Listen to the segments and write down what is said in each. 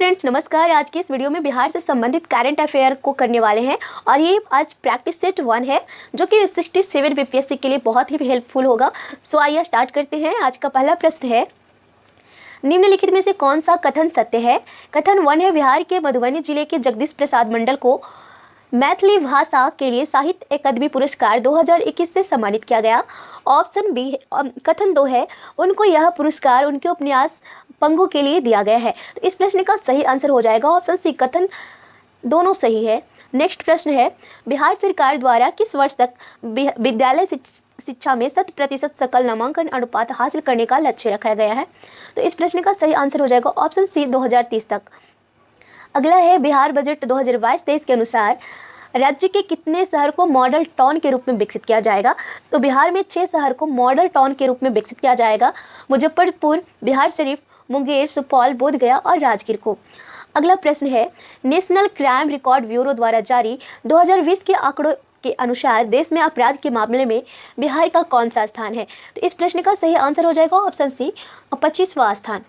Friends नमस्कार। आज की इस वीडियो में बिहार से संबंधित करंट अफेयर को करने वाले हैं और ये आज प्रैक्टिस सेट 1 है जो कि 67 बीपीएससी के लिए बहुत ही हेल्पफुल होगा। सो आइए स्टार्ट करते हैं। आज का पहला प्रश्न है, निम्नलिखित में से कौन सा कथन सत्य है? कथन 1 है, बिहार के मधुबनी जिले के जगदीश प्रसाद मंडल को मैथिली भाषा के लिए साहित्य अकादमी पुरस्कार 2021 से सम्मानित किया गया। ऑप्शन बी कथन 2 है, उनको यह पुरस्कार उनके उपन्यास पंगु के लिए दिया गया है। तो इस प्रश्न का सही आंसर हो जाएगा ऑप्शन सी, कथन दोनों सही है। नेक्स्ट प्रश्न है, बिहार सरकार द्वारा किस वर्ष तक विद्यालय शिक्षा में 100% सकल नामांकन अनुपात हासिल करने का लक्ष्य रखा गया है? तो इस प्रश्न का सही आंसर हो जाएगा ऑप्शन सी, 2030 तक। अगला है, बिहार बजट 2022-23 के अनुसार राज्य के कितने शहर को मॉडल टाउन के रूप में विकसित किया जाएगा? तो बिहार में 6 शहर को मॉडल टाउन के रूप में विकसित किया जाएगा। मुजफ्फरपुर, बिहार शरीफ, मुंगेर, सुपौल, बोधगया और राजगीर को। अगला प्रश्न है, नेशनल क्राइम रिकॉर्ड ब्यूरो द्वारा जारी 2020 के आंकड़ों के अनुसार देश में अपराध के मामले में बिहार का कौन सा स्थान है? तो इस प्रश्न का सही आंसर हो जाएगा ऑप्शन सी, 25वां स्थान।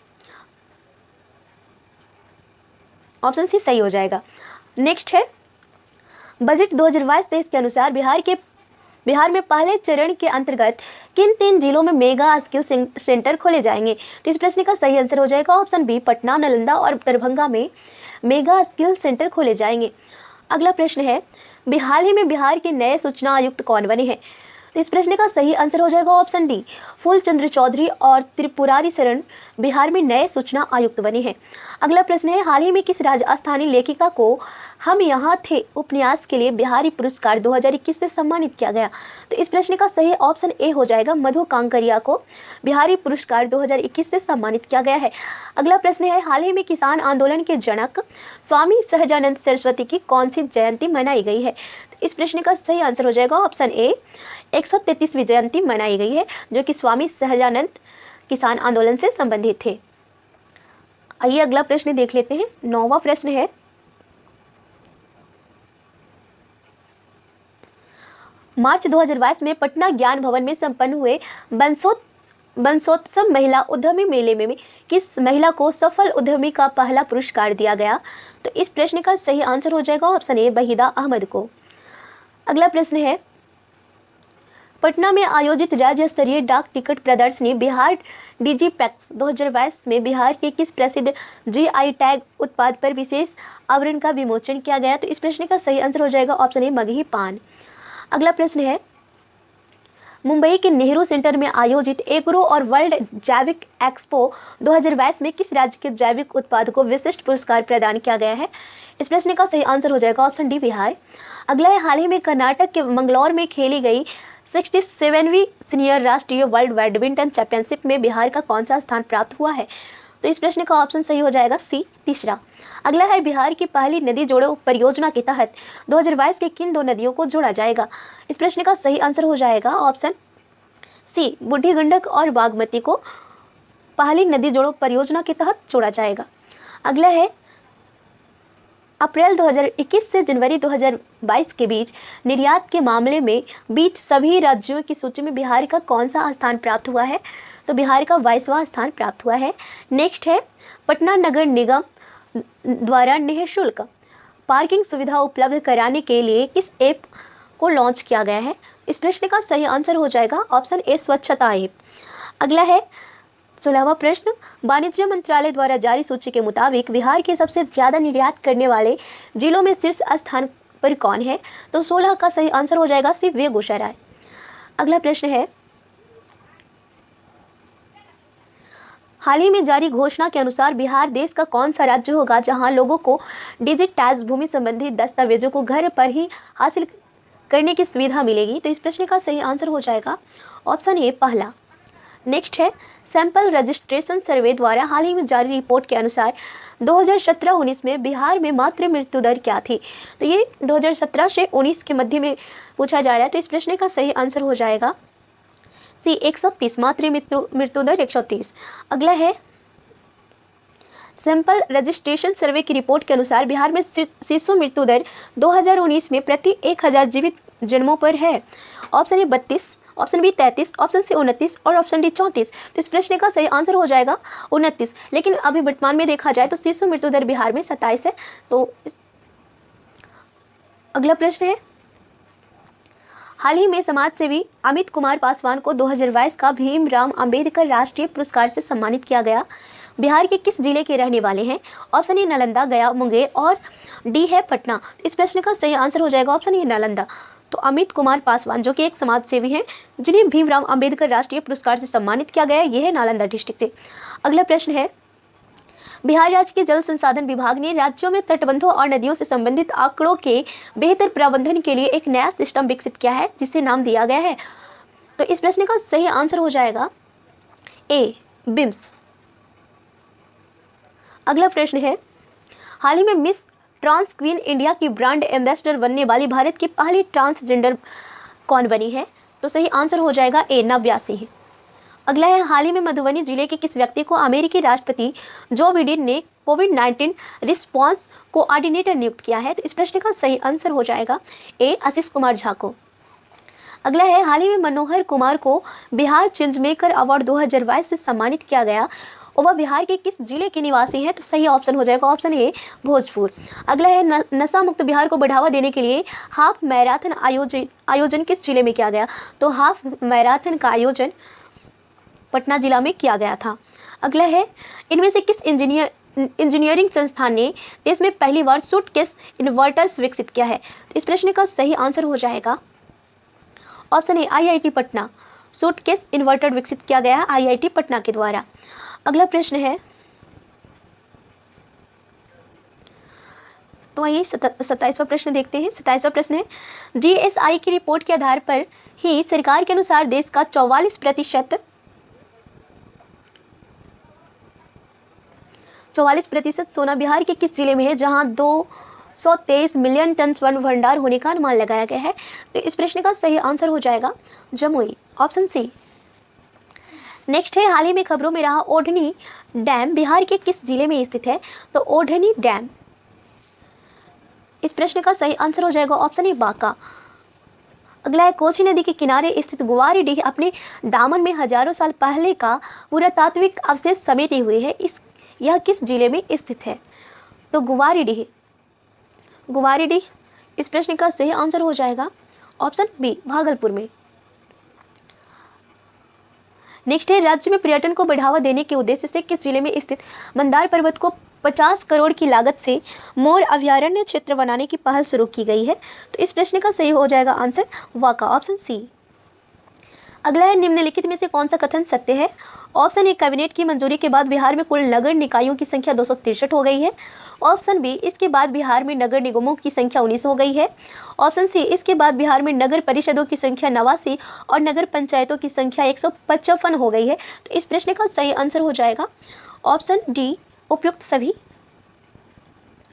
ऑप्शन सी सही हो जाएगा। नेक्स्ट है, बजट 2022-23 के अनुसार बिहार में पहले चरण के अंतर्गत किन 3 जिलों में मेगा स्किल सेंटर खोले जाएंगे? तो इस प्रश्न का सही आंसर हो जाएगा ऑप्शन बी, पटना, नालंदा और दरभंगा में मेगा स्किल सेंटर खोले जाएंगे। अगला प्रश्न है, हाल ही में बिहार के नए सूचना आयुक्त कौन बने हैं? तो इस प्रश्न का सही आंसर हो जाएगा ऑप्शन डी, फूलचंद्र चौधरी और त्रिपुरारी शरण बिहार में नए सूचना आयुक्त बने हैं। अगला प्रश्न है, हाल ही में किस राजस्थानी लेखिका को हम यहाँ थे उपन्यास के लिए बिहारी पुरस्कार 2021 से सम्मानित किया गया? तो इस प्रश्न का सही ऑप्शन ए हो जाएगा, मधु कांकरिया को बिहारी पुरस्कार 2021 से सम्मानित किया गया है। अगला प्रश्न है, हाल ही में किसान आंदोलन के जनक स्वामी सहजानंद सरस्वती की कौन सी जयंती मनाई गई है? तो इस प्रश्न का सही आंसर हो जाएगा ऑप्शन ए, 133वीं जयंती मनाई गई है जो कि स्वामी सहजानंद किसान आंदोलन से संबंधित थे। आइए अगला प्रश्न देख लेते हैं। 9वां प्रश्न है, मार्च 2022 में पटना ज्ञान भवन में संपन्न हुए बंसोत्सव महिला उद्यमी मेले में किस महिला को सफल उद्यमी का पहला पुरस्कार दिया गया? तो इस प्रश्न का सही आंसर हो जाएगा ऑप्शन ए, वहीदा अहमद को। अगला प्रश्न है, पटना में आयोजित राज्य स्तरीय डाक टिकट प्रदर्शनी बिहार डिजीपैक्स 2022 में बिहार के किस प्रसिद्ध जीआई टैग उत्पाद पर विशेष आवरण का विमोचन किया गया? तो इस प्रश्न का सही आंसर हो जाएगा ऑप्शन ए, मगही पान। अगला प्रश्न है, मुंबई के नेहरू सेंटर में आयोजित एग्रो और वर्ल्ड जैविक एक्सपो 2022 में किस राज्य के जैविक उत्पाद को विशिष्ट पुरस्कार प्रदान किया गया है? इस प्रश्न का सही आंसर हो जाएगा ऑप्शन डी, बिहार। अगला है, हाल ही में कर्नाटक के मंगलौर में खेली गई 67वीं सीनियर राष्ट्रीय वर्ल्ड बैडमिंटन चैंपियनशिप में बिहार का कौन सा स्थान प्राप्त हुआ है? तो इस प्रश्न का ऑप्शन सही हो जाएगा सी, तीसरा। अगला है, बिहार की पहली नदी जोड़ो परियोजना के तहत 2022 के किन 2 नदियों को जोड़ा जाएगा? इस प्रश्न का सही आंसर हो जाएगा ऑप्शन सी, बूढ़ी गंडक और बागमती को पहली नदी जोड़ो परियोजना के तहत जोड़ा जाएगा। अगला है, अप्रैल 2021 से जनवरी 2022 के बीच निर्यात के मामले में सभी राज्यों की सूची में बिहार का कौन सा स्थान प्राप्त हुआ है? तो बिहार का 22वां स्थान प्राप्त हुआ है। नेक्स्ट है, पटना नगर निगम द्वारा निःशुल्क पार्किंग सुविधा उपलब्ध कराने के लिए किस ऐप को लॉन्च किया गया है? इस प्रश्न का सही आंसर हो जाएगा ऑप्शन ए, स्वच्छता ऐप। अगला है 16वां प्रश्न, वाणिज्य मंत्रालय द्वारा जारी सूची के मुताबिक बिहार के सबसे ज़्यादा निर्यात करने वाले जिलों में शीर्ष स्थान पर कौन है? तो 16 का सही आंसर हो जाएगा सी, बेगूसराय। अगला प्रश्न है, हाल ही में जारी घोषणा के अनुसार बिहार देश का कौन सा राज्य होगा जहां लोगों को डिजिटाइज्ड भूमि संबंधी दस्तावेजों को घर पर ही हासिल करने की सुविधा मिलेगी? तो इस प्रश्न का सही आंसर हो जाएगा ऑप्शन ए, पहला। नेक्स्ट है, सैंपल रजिस्ट्रेशन सर्वे द्वारा हाल ही में जारी रिपोर्ट के अनुसार 2017-19 में बिहार में मातृ मृत्यु दर क्या थी? तो ये 2017 से 19 के मध्य में पूछा जा रहा है। तो इस प्रश्न का सही आंसर हो जाएगा सी, 130, मातृ मृत्यु दर 130। अगला है, सैंपल रजिस्ट्रेशन सर्वे की रिपोर्ट के अनुसार बिहार में शिशु मृत्यु दर 2019 में प्रति 1000 जीवित जन्मों पर है। Option A 32, option B 33, option C 29 और ऑप्शन डी 34। तो इस प्रश्न का सही आंसर हो जाएगा 29। लेकिन अभी वर्तमान में देखा जाए तो शिशु मृत्यु दर बिहार में 27 है। तो अगला प्रश्न है, हाल ही में समाज सेवी अमित कुमार पासवान को 2022 का भीमराव अंबेडकर राष्ट्रीय पुरस्कार से सम्मानित किया गया। बिहार के किस जिले के रहने वाले हैं? ऑप्शन ए नालंदा, गया, मुंगेर और डी है पटना। इस प्रश्न का सही आंसर हो जाएगा ऑप्शन ए नालंदा। तो अमित कुमार पासवान जो कि एक समाज सेवी हैं, जिन्हें भीमराव अंबेडकर राष्ट्रीय पुरस्कार से सम्मानित किया गया, यह है नालंदा डिस्ट्रिक्ट से। अगला प्रश्न है, बिहार राज्य के जल संसाधन विभाग ने राज्यों में तटबंधों और नदियों से संबंधित आंकड़ों के बेहतर प्रबंधन के लिए एक नया सिस्टम विकसित किया है, जिसे नाम दिया गया है। तो इस प्रश्न का सही आंसर हो जाएगा ए बिम्स। अगला प्रश्न है, हाल ही में मिस ट्रांस क्वीन इंडिया की ब्रांड एम्बेसडर बनने वाली भारत की पहली ट्रांसजेंडर कौन बनी है? तो सही आंसर हो जाएगा ए नव्या सिंह। अगला है, हाल ही में मधुबनी जिले के किस व्यक्ति को अमेरिकी राष्ट्रपति जो बिडेन ने कोविड-19 रिस्पॉन्स कोऑर्डिनेटर नियुक्त किया है? तो इस प्रश्न का सही आंसर हो जाएगा ए आशीष कुमार झा को। अगला है, हाल ही में मनोहर कुमार को बिहार चेंज मेकर अवार्ड 2022 से सम्मानित किया गया और वह बिहार के किस जिले के निवासी हैं? तो सही ऑप्शन हो जाएगा ऑप्शन ए भोजपुर। अगला है, नशा मुक्त बिहार को बढ़ावा देने के लिए हाफ मैराथन आयोजन किस जिले में किया गया? तो हाफ मैराथन का आयोजन पटना जिला में किया गया था। अगला है, इनमें से किस इंजीनियरिंग संस्थान ने देश में पहली बार सूटकेस इन्वर्टर्स विकसित किया है? तो इस प्रश्न का सही आंसर हो जाएगा ऑप्शन ए IIT पटना। सूटकेस इन्वर्टर विकसित किया गया है IIT पटना के द्वारा। अगला प्रश्न है, तो आइए 27वां प्रश्न देखते हैं। 27वां प्रश्न है, GSI की रिपोर्ट के आधार पर ही सरकार के अनुसार देश का 44% सोना बिहार के किस जिले में है, जहां 223 मिलियन टन स्वर्ण भंडार होने का अनुमान लगाया गया है? तो इस प्रश्न का सही आंसर हो जाएगा जमुई, ऑप्शन सी। नेक्स्ट है, हाल ही में खबरों में रहा ओढ़नी डैम बिहार के किस जिले में स्थित है? तो ओढ़नी डैम, इस प्रश्न का सही आंसर हो जाएगा ऑप्शन ए बांका। अगला है, कोसी नदी के किनारे स्थित गुवारीडीह अपने दामन में हजारों साल पहले का पुरातात्विक अवशेष समेटे हुए है, यह किस जिले में स्थित है? तो गुवारीडीह, इस प्रश्न का सही आंसर हो जाएगा ऑप्शन बी भागलपुर में। नेक्स्ट है, राज्य में पर्यटन को बढ़ावा देने के उद्देश्य से किस जिले में स्थित मंदार पर्वत को 50 करोड़ की लागत से मोर अभयारण्य क्षेत्र बनाने की पहल शुरू की गई है? तो इस प्रश्न का सही हो जाएगा आंसर वाका, ऑप्शन सी। अगला है, निम्नलिखित में से कौन सा कथन सत्य है? ऑप्शन ए, कैबिनेट की मंजूरी के बाद बिहार में कुल नगर निकायों की संख्या 263 हो गई है। ऑप्शन बी, इसके बाद बिहार में नगर निगमों की संख्या 19 हो गई है। ऑप्शन सी, इसके बाद बिहार में नगर परिषदों की संख्या 89 और नगर पंचायतों की संख्या 155 हो गई है। तो इस प्रश्न का सही आंसर हो जाएगा ऑप्शन डी उपयुक्त सभी।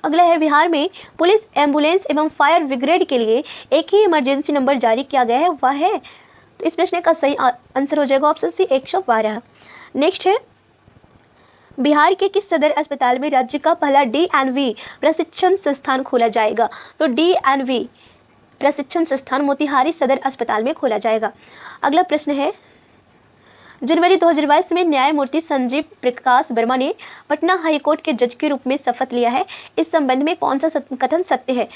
अगला है, बिहार में पुलिस, एम्बुलेंस एवं फायर ब्रिगेड के लिए एक ही इमरजेंसी नंबर जारी किया गया है, वह है? तो इस प्रश्न का सही आंसर हो जाएगा ऑप्शन सी 112। नेक्स्ट है, बिहार के किस सदर अस्पताल में राज्य का पहला DNV प्रशिक्षण संस्थान खोला जाएगा? तो DNV प्रशिक्षण संस्थान मोतिहारी सदर अस्पताल में खोला जाएगा। अगला प्रश्न है, जनवरी 2022 में न्यायमूर्ति संजीव प्रकाश वर्मा ने पटना हाईकोर्ट के जज के रूप में शपथ लिया है, इस संबंध में कौन सा कथन सत्य है?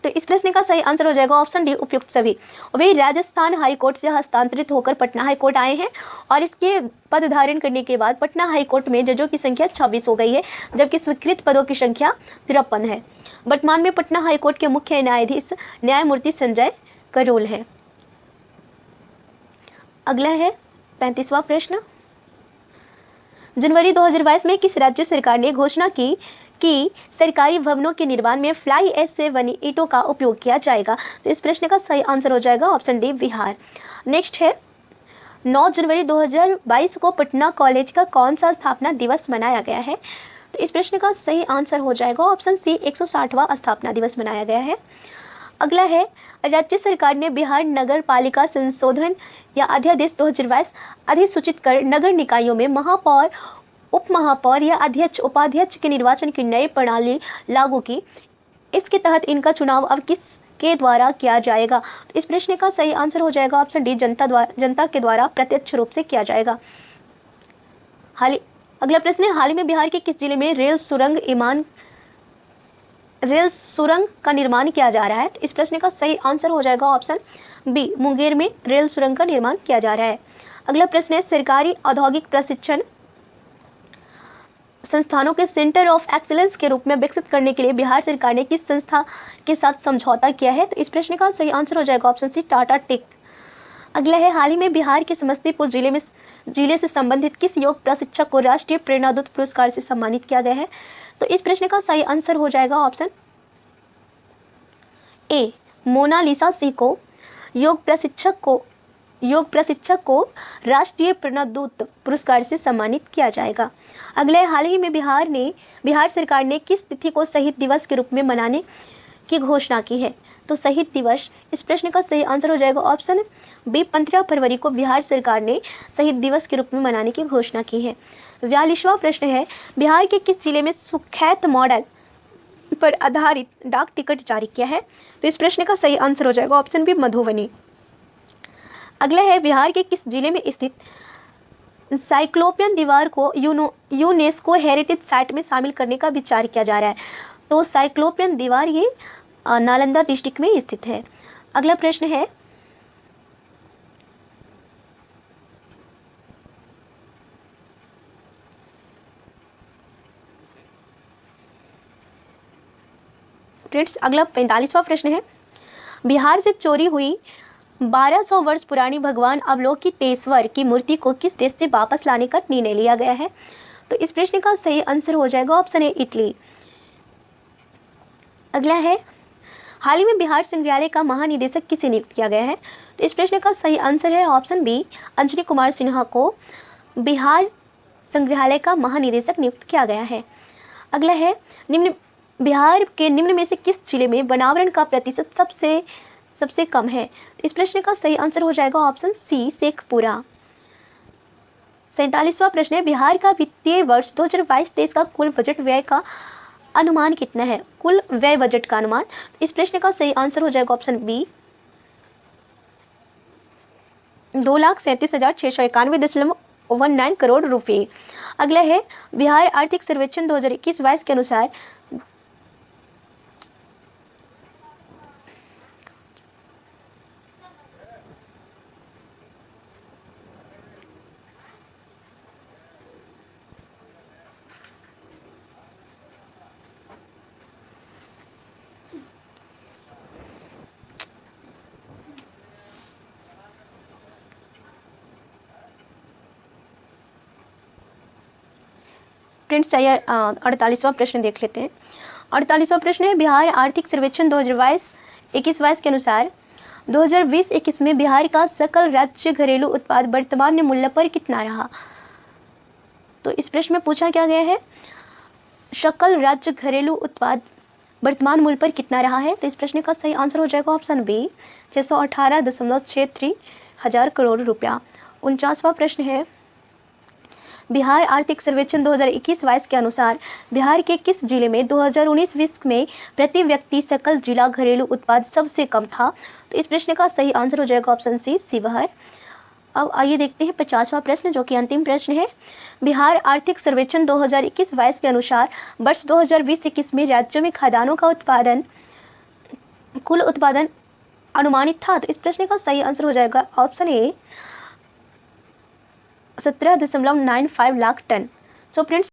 तो इस प्रश्न का सही आंसर हो जाएगा ऑप्शन डी उपयुक्त सभी। वे राजस्थान हाईकोर्ट से हस्तांतरित होकर पटना हाईकोर्ट आए हैं और इसके पद धारण करने के बाद पटना हाईकोर्ट में जजों की संख्या 26 हो गई है, जबकि स्वीकृत पदों की संख्या 53 है। वर्तमान में पटना हाईकोर्ट के मुख्य न्यायाधीश न्यायमूर्ति संजय करोल है। अगला है 35वां प्रश्न, जनवरी 2022 में किस राज्य सरकार ने घोषणा की कि सरकारी भवनों के निर्माण में फ्लाई ऐश से बनी ईंटों का उपयोग किया जाएगा? तो इस प्रश्न का सही आंसर हो जाएगा ऑप्शन डी बिहार। नेक्स्ट है, 9 जनवरी 2022 को पटना कॉलेज का कौन सा स्थापना दिवस मनाया गया है? तो इस प्रश्न का सही आंसर हो जाएगा ऑप्शन सी 160वां स्थापना दिवस मनाया गया है। अगला है, राज्य सरकार ने बिहार नगर पालिका संशोधन या अध्यादेश 2022 अधिसूचित कर नगर निकायों में महापौर उप महापौर या अध्यक्ष उपाध्यक्ष के निर्वाचन की नई प्रणाली लागू की। इसके तहत इनका चुनाव अब किसके द्वारा किया जाएगा? तो इस प्रश्न का सही आंसर हो जाएगा ऑप्शन डी, जनता के द्वारा प्रत्यक्ष रूप से किया जाएगा। अगला प्रश्न है, हाल ही में बिहार के किस जिले में रेल सुरंग का निर्माण किया जा रहा है? तो इस प्रश्न का सही आंसर हो जाएगा ऑप्शन बी, मुंगेर में रेल सुरंग का निर्माण किया जा रहा है। अगला प्रश्न है, सरकारी औद्योगिक प्रशिक्षण संस्थानों के सेंटर ऑफ एक्सीलेंस के रूप में विकसित करने के लिए बिहार सरकार ने किस संस्था के साथ समझौता किया है? तो इस प्रश्न का सही आंसर हो जाएगा ऑप्शन सी, टाटा टेक। अगला है, हाल ही में बिहार के समस्तीपुर जिले से संबंधित किस योग प्रशिक्षक को राष्ट्रीय प्रेरणादूत पुरस्कार से सम्मानित किया गया है? तो इस प्रश्न का सही आंसर हो जाएगा ऑप्शन ए, मोनालिसा सिंह को योग प्रशिक्षक को राष्ट्रीय प्रेरणादूत पुरस्कार से सम्मानित किया जाएगा। अगले, हाल ही में बिहार सरकार ने किस तिथि को शहीद दिवस के रूप में मनाने की घोषणा की है? तो शहीद दिवस, इस प्रश्न का सही आंसर हो जाएगा ऑप्शन बी, 15 फरवरी को बिहार सरकार ने शहीद दिवस के रूप में मनाने की घोषणा की है। 42वां प्रश्न है, बिहार के किस जिले में सुखैत मॉडल पर आधारित डाक टिकट जारी किया है? तो इस प्रश्न का सही आंसर हो जाएगा ऑप्शन बी, मधुबनी। अगला है, बिहार के किस जिले में स्थित साइक्लोपियन दीवार को यूनेस्को हेरिटेज साइट में शामिल करने का विचार किया जा रहा है? तो साइक्लोपियन दीवार ये नालंदा डिस्ट्रिक्ट में स्थित है। अगला प्रश्न है, फ्रेंड्स, अगला 45वां प्रश्न है, बिहार से चोरी हुई 1200 वर्ष पुरानी भगवान अवलोकितेश्वर की मूर्ति को किस देश से वापस लाने का निर्णय लिया गया है? तो इस प्रश्न का सही आंसर हो जाएगा ऑप्शन ए, इटली। अगला है, हाल ही में बिहार संग्रहालय का महानिदेशक किसे नियुक्त किया गया है? तो इस प्रश्न का सही आंसर है ऑप्शन बी, अंजनी कुमार सिन्हा को बिहार संग्रहालय का महानिदेशक नियुक्त किया गया है। अगला है, बिहार के निम्न में से किस जिले में वनावरण का प्रतिशत सबसे कम है? इस प्रश्न का सही आंसर हो जाएगा ऑप्शन सी, शेखपुरा। 47वां प्रश्न है, बिहार का वित्तीय वर्ष 2022-23 का कुल बजट व्यय का अनुमान कितना है? कुल व्यय बजट का अनुमान। इस प्रश्न का सही आंसर हो जाएगा ऑप्शन बी, 2,37,691.19 करोड़ रुपए। अगला है, बिहार आर्थिक सर्वेक्षण 2021-22 के अनुसार फ्रेंड्स, चाहिए 48वां प्रश्न देख लेते हैं। 48वां प्रश्न है, बिहार आर्थिक सर्वेक्षण 2021-22 के अनुसार 2020-21 में बिहार का सकल राज्य घरेलू उत्पाद वर्तमान मूल्य पर कितना रहा? तो इस प्रश्न में पूछा क्या गया है, सकल राज्य घरेलू उत्पाद वर्तमान मूल्य पर कितना रहा है? तो इस प्रश्न का सही आंसर हो जाएगा ऑप्शन बी, 618.63 हजार करोड़ रुपया। 49वां प्रश्न है, बिहार आर्थिक सर्वेक्षण 2021-22 के अनुसार बिहार के किस जिले में 2019-20 में प्रति व्यक्ति सकल जिला घरेलू उत्पाद सबसे कम था? तो इस प्रश्न का सही आंसर हो जाएगा ऑप्शन सी, शिवहर। अब आइए देखते हैं 50वां प्रश्न, जो कि अंतिम प्रश्न है। बिहार आर्थिक सर्वेक्षण 2021-22 के अनुसार वर्ष 2020-21 में राज्य में खाद्यान्नों का कुल उत्पादन अनुमानित था? तो इस प्रश्न का सही आंसर हो जाएगा option A, 17.95 lakh ton. So friends,